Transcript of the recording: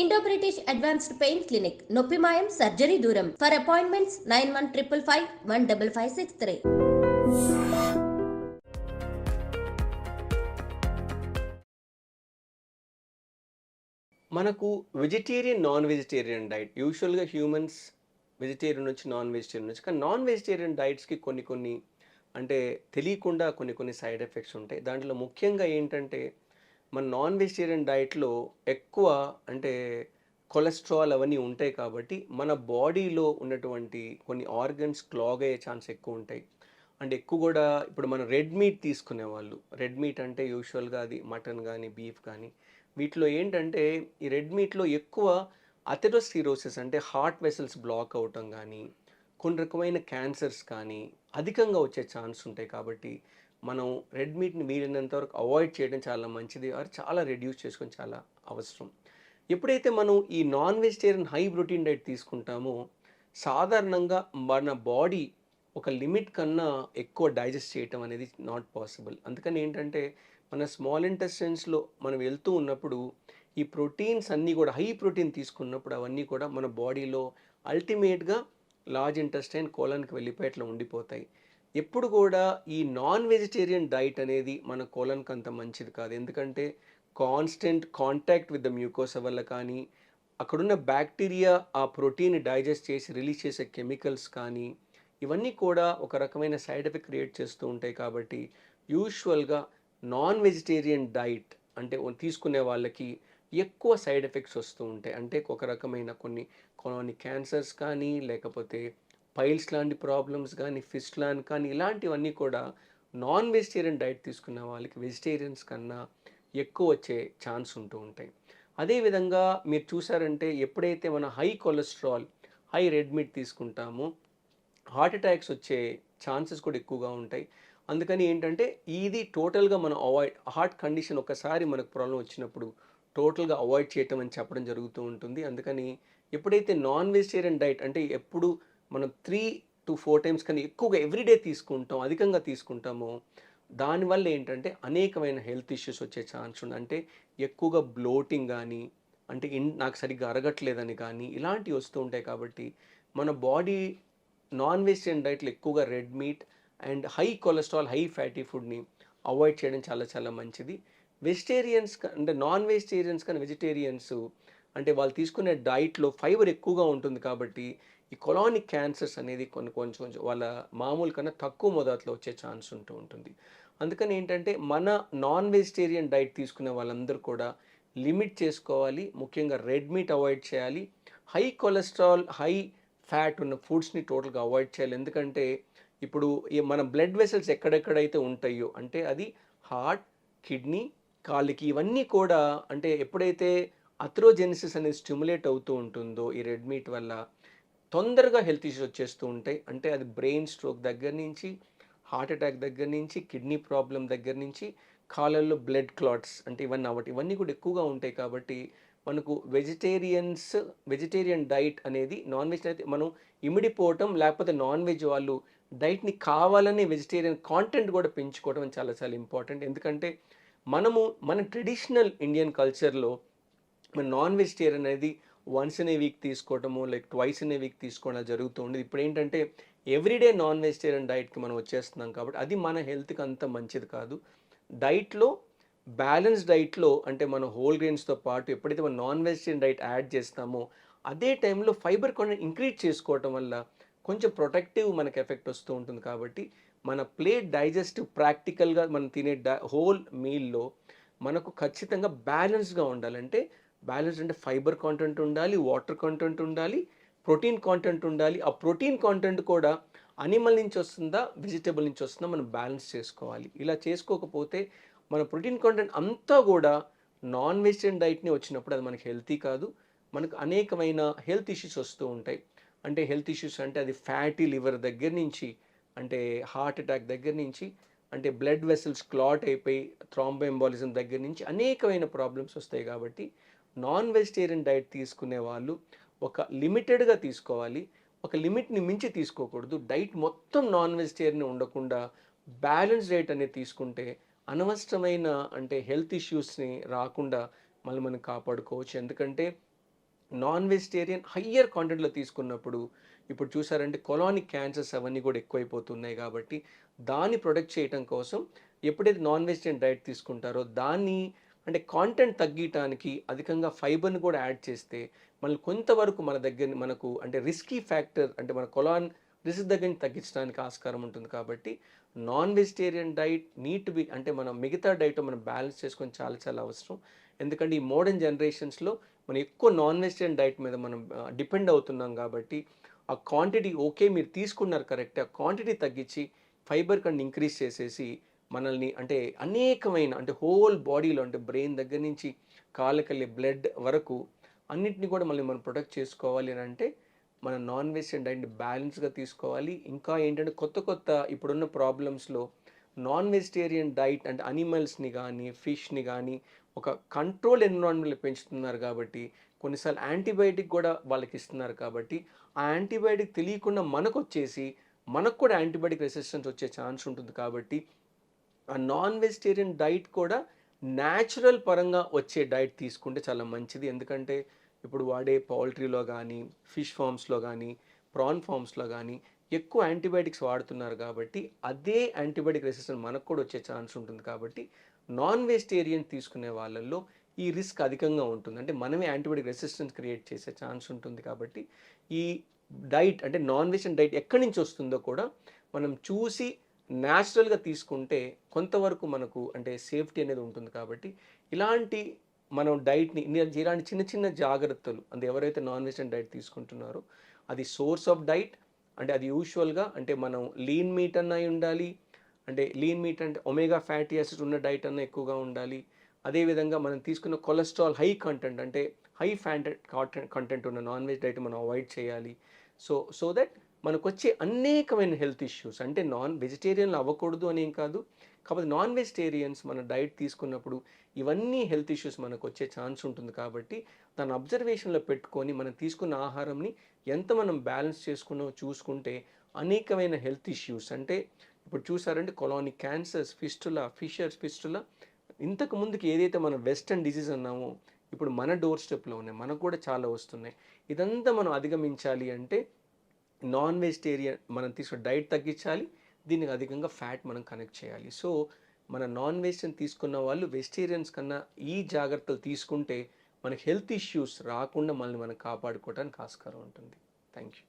Indo British advanced pain clinic నొప్పి మాయం surgery దూరం ఫర్ అపాయింట్మెంట్స్ 9155515563. మనకు వెజిటేరియన్ నాన్ వెజిటేరియన్ డైట్ యూజువల్గా హ్యూమన్స్ వెజిటేరియన్ నుంచి నాన్ వెజిటేరియన్ నుంచి కానీ నాన్ వెజిటేరియన్ డైట్స్కి కొన్ని అంటే తెలియకుండా కొన్ని సైడ్ ఎఫెక్ట్స్ ఉంటాయి. దాంట్లో ముఖ్యంగా ఏంటంటే మన నాన్ వెజిటేరియన్ డైట్లో ఎక్కువ అంటే కొలెస్ట్రాల్ అవన్నీ ఉంటాయి కాబట్టి మన బాడీలో ఉన్నటువంటి కొన్ని ఆర్గన్స్ క్లాగ్ అయ్యే ఛాన్స్ ఎక్కువ ఉంటాయి. అంటే ఎక్కువ కూడా ఇప్పుడు మనం రెడ్ మీట్ తీసుకునే వాళ్ళు, రెడ్ మీట్ అంటే యూజువల్గా అది మటన్ కానీ బీఫ్ కానీ వీటిలో ఏంటంటే ఈ రెడ్ మీట్లో ఎక్కువ అథెరోస్క్లెరోసిస్ అంటే హార్ట్ వెసల్స్ బ్లాక్ అవటం కానీ కొన్ని రకమైన క్యాన్సర్స్ కానీ అధికంగా వచ్చే ఛాన్స్ ఉంటాయి. కాబట్టి మనం రెడ్ మీట్ని వీలైనంత వరకు అవాయిడ్ చేయడం చాలా మంచిది, అది చాలా రెడ్యూస్ చేసుకొని చాలా అవసరం. ఎప్పుడైతే మనం ఈ non vegetarian high protein diet తీసుకుంటామో సాధారణంగా మన బాడీ ఒక లిమిట్ కన్నా ఎక్కువ డైజెస్ట్ చేయటం అనేది నాట్ పాసిబుల్. అందుకని ఏంటంటే మన స్మాల్ ఇంటెస్టైన్స్లో మనం వెళ్తూ ఉన్నప్పుడు ఈ ప్రోటీన్స్ అన్నీ కూడా హై ప్రోటీన్ తీసుకున్నప్పుడు అవన్నీ కూడా మన బాడీలో అల్టిమేట్గా లార్జ్ ఇంటెస్టైన్ కోలన్కి వెళ్ళిపోయి అట్లా ఉండిపోతాయి. ఎప్పుడు కూడా ఈ నాన్ వెజిటేరియన్ డైట్ అనేది మన కోలన్కి అంత మంచిది కాదు. ఎందుకంటే constant contact with the mucosa వల్ల కానీ అక్కడున్న బ్యాక్టీరియా ఆ ప్రోటీన్ డైజెస్ట్ చేసి రిలీజ్ చేసే కెమికల్స్ కానీ ఇవన్నీ కూడా ఒక రకమైన సైడ్ ఎఫెక్ట్ క్రియేట్ చేస్తూ ఉంటాయి. కాబట్టి యూజువల్గా నాన్ వెజిటేరియన్ డైట్ అంటే తీసుకునే వాళ్ళకి ఎక్కువ సైడ్ ఎఫెక్ట్స్ వస్తూ ఉంటాయి. అంటే ఒక రకమైన కొన్ని క్యాన్సర్స్ కానీ లేకపోతే పైల్స్ లాంటి ప్రాబ్లమ్స్ కానీ ఫిస్ట్లాన్ కానీ ఇలాంటివన్నీ కూడా నాన్ వెజిటేరియన్ డైట్ తీసుకున్న వాళ్ళకి వెజిటేరియన్స్ కన్నా ఎక్కువ వచ్చే ఛాన్స్ ఉంటూ ఉంటాయి. అదేవిధంగా మీరు చూసారంటే ఎప్పుడైతే మన high cholesterol high red meat తీసుకుంటామో హార్ట్ అటాక్స్ వచ్చే ఛాన్సెస్ కూడా ఎక్కువగా ఉంటాయి. అందుకని ఏంటంటే ఇది టోటల్గా మనం అవాయిడ్ హార్ట్ కండిషన్ ఒకసారి మనకు ప్రాబ్లం వచ్చినప్పుడు టోటల్గా అవాయిడ్ చేయటం అని చెప్పడం జరుగుతూ ఉంటుంది. అందుకని ఎప్పుడైతే నాన్ వెజిటేరియన్ డైట్ అంటే ఎప్పుడు మనం 3 to 4 టైమ్స్ కన్నా ఎక్కువగా ఎవ్రీడే తీసుకుంటాం, అధికంగా తీసుకుంటామో దానివల్ల ఏంటంటే అనేకమైన హెల్త్ ఇష్యూస్ వచ్చే ఛాన్స్ ఉంది. అంటే ఎక్కువగా బ్లోటింగ్ కానీ అంటే నాకు సరిగ్గా అరగట్లేదని కానీ ఇలాంటివి వస్తూ ఉంటాయి. కాబట్టి మన బాడీ నాన్ వెజిటేరియన్ డైట్లో ఎక్కువగా red meat and high cholesterol high fatty ఫుడ్ని అవాయిడ్ చేయడం చాలా చాలా మంచిది. వెజిటేరియన్స్ అంటే నాన్ వెజిటేరియన్స్ కానీ వెజిటేరియన్స్ అంటే వాళ్ళు తీసుకునే డైట్లో ఫైబర్ ఎక్కువగా ఉంటుంది కాబట్టి ఈ కొలానిక్ క్యాన్సర్స్ అనేది కొంచెం వాళ్ళ మామూలు కన్నా తక్కువ మొదట్లో వచ్చే ఛాన్స్ ఉంటూ ఉంటుంది. అందుకని ఏంటంటే మన నాన్ వెజిటేరియన్ డైట్ తీసుకునే వాళ్ళందరూ కూడా లిమిట్ చేసుకోవాలి. ముఖ్యంగా రెడ్ మీట్ అవాయిడ్ చేయాలి. హై కొలెస్ట్రాల్ హై ఫ్యాట్ ఉన్న ఫుడ్స్ని టోటల్గా అవాయిడ్ చేయాలి. ఎందుకంటే ఇప్పుడు మన బ్లడ్ వెసల్స్ ఎక్కడెక్కడైతే ఉంటాయో అంటే అది హార్ట్, కిడ్నీ, కాళ్ళకి ఇవన్నీ కూడా అంటే ఎప్పుడైతే అథెరోజెనిసిస్ అనేది స్టిమ్యులేట్ అవుతూ ఉంటుందో ఈ రెడ్ మీట్ వల్ల తొందరగా హెల్త్ ఇష్యూస్ వచ్చేస్తూ ఉంటాయి. అంటే అది బ్రెయిన్ స్ట్రోక్ దగ్గర నుంచి హార్ట్ అటాక్ దగ్గర నుంచి కిడ్నీ ప్రాబ్లం దగ్గర నుంచి కాళ్ళల్లో బ్లడ్ క్లాట్స్ అంటే ఇవన్నీ కూడా ఎక్కువగా ఉంటాయి. కాబట్టి మనకు వెజిటేరియన్ డైట్ అనేది నాన్ వెజ్ అయితే మనం ఇమిడిపోవటం లేకపోతే నాన్ వెజ్ వాళ్ళు డైట్ని కావాలని వెజిటేరియన్ కాంటెంట్ కూడా పెంచుకోవడం చాలా చాలా ఇంపార్టెంట్. ఎందుకంటే మన ట్రెడిషనల్ ఇండియన్ కల్చర్లో మన నాన్ వెజిటేరియన్ అనేది వన్స్ ఇన్ ఏ వీక్ తీసుకోవటము like twice in a week తీసుకోవడం జరుగుతూ ఉండేది. ఇప్పుడు ఏంటంటే ఎవ్రీడే నాన్ వెజిటేరియన్ డైట్కి మనం వచ్చేస్తున్నాం కాబట్టి అది మన హెల్త్కి అంత మంచిది కాదు. డైట్లో బ్యాలెన్స్ డైట్లో అంటే మన హోల్ గ్రెయిన్స్తో పాటు ఎప్పుడైతే మనం నాన్ వెజిటేరియన్ డైట్ యాడ్ చేస్తామో అదే టైంలో ఫైబర్ కంటెంట్ ఇంక్రీజ్ చేసుకోవటం వల్ల కొంచెం ప్రొటెక్టివ్ మనకు ఎఫెక్ట్ వస్తూ ఉంటుంది. కాబట్టి మన ప్లేట్ డైజెస్టివ్ ప్రాక్టికల్గా మనం తినే హోల్ మీల్లో మనకు ఖచ్చితంగా బ్యాలెన్స్గా ఉండాలంటే బ్యాలెన్స్ అంటే ఫైబర్ కాంటెంట్ ఉండాలి, వాటర్ కాంటెంట్ ఉండాలి, ప్రోటీన్ కాంటెంట్ ఉండాలి. ఆ ప్రోటీన్ కాంటెంట్ కూడా అనిమల్ నుంచి వస్తుందా వెజిటేబుల్ నుంచి వస్తుందా మనం బ్యాలెన్స్ చేసుకోవాలి. ఇలా చేసుకోకపోతే మన ప్రోటీన్ కాంటెంట్ అంతా కూడా నాన్ వెజిటేరియన్ డైట్ని వచ్చినప్పుడు అది మనకి హెల్తీ కాదు. మనకు అనేకమైన హెల్త్ ఇష్యూస్ వస్తూ ఉంటాయి. అంటే హెల్త్ ఇష్యూస్ అంటే అది ఫ్యాటీ లివర్ దగ్గర నుంచి అంటే హార్ట్ అటాక్ దగ్గర నుంచి అంటే బ్లడ్ వెసల్స్ క్లాట్ అయిపోయి థ్రాంబోఎంబాలిజం దగ్గర నుంచి అనేకమైన ప్రాబ్లమ్స్ వస్తాయి. కాబట్టి నాన్ వెజిటేరియన్ డైట్ తీసుకునే వాళ్ళు ఒక లిమిటెడ్గా తీసుకోవాలి. ఒక లిమిట్ని మించి తీసుకోకూడదు. డైట్ మొత్తం నాన్ వెజిటేరియన్ ఉండకుండా బ్యాలెన్స్ డైట్ అనేది తీసుకుంటే అనవసరమైన అంటే హెల్త్ ఇష్యూస్ని రాకుండా మనం కాపాడుకోవచ్చు. ఎందుకంటే నాన్ వెజిటేరియన్ హయ్యర్ క్వాంటిటీలో తీసుకున్నప్పుడు ఇప్పుడు చూసారంటే కొలానిక్ క్యాన్సర్స్ అవన్నీ కూడా ఎక్కువైపోతున్నాయి కాబట్టి దాన్ని ప్రొటెక్ట్ చేయడం కోసం ఎప్పుడైతే నాన్ వెజిటేరియన్ డైట్ తీసుకుంటారో దాన్ని అంటే కాంటెంట్ తగ్గించడానికి అధికంగా ఫైబర్ని కూడా యాడ్ చేస్తే మళ్ళీ కొంతవరకు మన దగ్గర మనకు అంటే రిస్కీ ఫ్యాక్టర్ అంటే మన కొలాన్ రిస్క్ దగ్గర తగ్గించడానికి ఆస్కారం ఉంటుంది కాబట్టి non vegetarian diet neat B అంటే మనం మిగతా డైట్ మనం బ్యాలెన్స్ చేసుకొని చాలా చాలా అవసరం. ఎందుకంటే ఈ మోడర్న్ జనరేషన్స్లో మనం ఎక్కువ నాన్ వెజిటేరియన్ డైట్ మీద మనం డిపెండ్ అవుతున్నాం కాబట్టి ఆ క్వాంటిటీ ఓకే మీరు తీసుకున్నారు కరెక్ట్, ఆ క్వాంటిటీ తగ్గించి ఫైబర్ కంటే ఇంక్రీజ్ చేసేసి మనల్ని అంటే అనేకమైన అంటే హోల్ బాడీలో అంటే బ్రెయిన్ దగ్గర నుంచి కాళ్ళకెళ్ళి బ్లడ్ వరకు అన్నిటిని కూడా మళ్ళీ మనం ప్రొటెక్ట్ చేసుకోవాలి అని అంటే మన నాన్ వెజిటేరియన్ డైట్ని బ్యాలెన్స్గా తీసుకోవాలి. ఇంకా ఏంటంటే కొత్త కొత్త ఇప్పుడున్న ప్రాబ్లమ్స్లో నాన్ వెజిటేరియన్ డైట్ అంటే అనిమల్స్ని కానీ ఫిష్ని కానీ ఒక కంట్రోల్ ఎన్విరాన్మెంట్లో పెంచుతున్నారు కాబట్టి కొన్నిసార్లు యాంటీబయాటిక్ కూడా వాళ్ళకి ఇస్తున్నారు కాబట్టి ఆ యాంటీబయాటిక్ తెలియకుండా మనకు వచ్చేసి మనకు కూడా యాంటీబయాటిక్ రెసిస్టెన్స్ వచ్చే ఛాన్స్ ఉంటుంది కాబట్టి ఆ నాన్ వెజిటేరియన్ డైట్ కూడా న్యాచురల్ పరంగా వచ్చే డైట్ తీసుకుంటే చాలా మంచిది. ఎందుకంటే ఇప్పుడు వాడే పౌల్ట్రీలో కానీ ఫిష్ ఫార్మ్స్లో కానీ ప్రాన్ ఫార్మ్స్లో కానీ ఎక్కువ యాంటీబయాటిక్స్ వాడుతున్నారు కాబట్టి అదే యాంటీబయాటిక్ రెసిస్టెన్స్ మనకు కూడా వచ్చే ఛాన్స్ ఉంటుంది కాబట్టి నాన్ వెజిటేరియన్ తీసుకునే వాళ్ళల్లో ఈ రిస్క్ అధికంగా ఉంటుంది. అంటే మనమే యాంటీబయాటిక్ రెసిస్టెన్స్ క్రియేట్ చేసే ఛాన్స్ ఉంటుంది కాబట్టి ఈ డైట్ అంటే నాన్ వెజిటేరియన్ డైట్ ఎక్కడి నుంచి వస్తుందో కూడా మనం చూసి న్యాచురల్గా తీసుకుంటే కొంతవరకు మనకు అంటే సేఫ్టీ అనేది ఉంటుంది కాబట్టి ఇలాంటి మనం డైట్ని ఇలాంటి చిన్న చిన్న జాగ్రత్తలు అంటే ఎవరైతే నాన్ వెజిటేరియన్ డైట్ తీసుకుంటున్నారో అది సోర్స్ ఆఫ్ డైట్ అంటే అది యూజువల్గా అంటే మనం లీన్ మీట్ అన్న అయి ఉండాలి, అంటే లీన్ మీట్ అంటే ఒమేగా ఫ్యాటీ యాసిడ్స్ ఉన్న డైట్ అన్న ఎక్కువగా ఉండాలి. అదేవిధంగా మనం తీసుకున్న కొలెస్ట్రాల్ హై కంటెంట్ అంటే హై ఫ్యాట్ కంటెంట్ ఉన్న నాన్ వెజ్ డైట్ మనం అవాయిడ్ చేయాలి. సో దట్ మనకు వచ్చే అనేకమైన హెల్త్ ఇష్యూస్ అంటే నాన్ వెజిటేరియన్లు అవ్వకూడదు అని ఏం కాదు, కాకపోతే నాన్ వెజిటేరియన్స్ మన డైట్ తీసుకున్నప్పుడు ఇవన్నీ హెల్త్ ఇష్యూస్ మనకు వచ్చే ఛాన్స్ ఉంటుంది కాబట్టి దాన్ని అబ్జర్వేషన్లో పెట్టుకొని మనం తీసుకున్న ఆహారంని ఎంత మనం బ్యాలెన్స్ చేసుకున్నామో చూసుకుంటే అనేకమైన హెల్త్ ఇష్యూస్ అంటే ఇప్పుడు చూసారంటే కొలానిక్ క్యాన్సర్స్, ఫిషర్స్ ఇంతకు ముందుకి ఏదైతే మనం వెస్టర్న్ డిసీజ్ అన్నామో ఇప్పుడు మన డోర్ స్టెప్లో ఉన్నాయి, మనకు కూడా చాలా వస్తున్నాయి. ఇదంతా మనం అధిగమించాలి అంటే నాన్ వెజిటేరియన్ మనం తీసుకున్న డైట్ తగ్గించాలి, దీనికి అధికంగా ఫ్యాట్ మనం కనెక్ట్ చేయాలి. సో మన నాన్ వెజిటేరియన్ తీసుకున్న వాళ్ళు వెజిటేరియన్స్ కన్నా ఈ జాగ్రత్తలు తీసుకుంటే మనకి హెల్త్ ఇష్యూస్ రాకుండా మనల్ని మనం కాపాడుకోవడానికి ఆస్కారం ఉంటుంది. Thank you.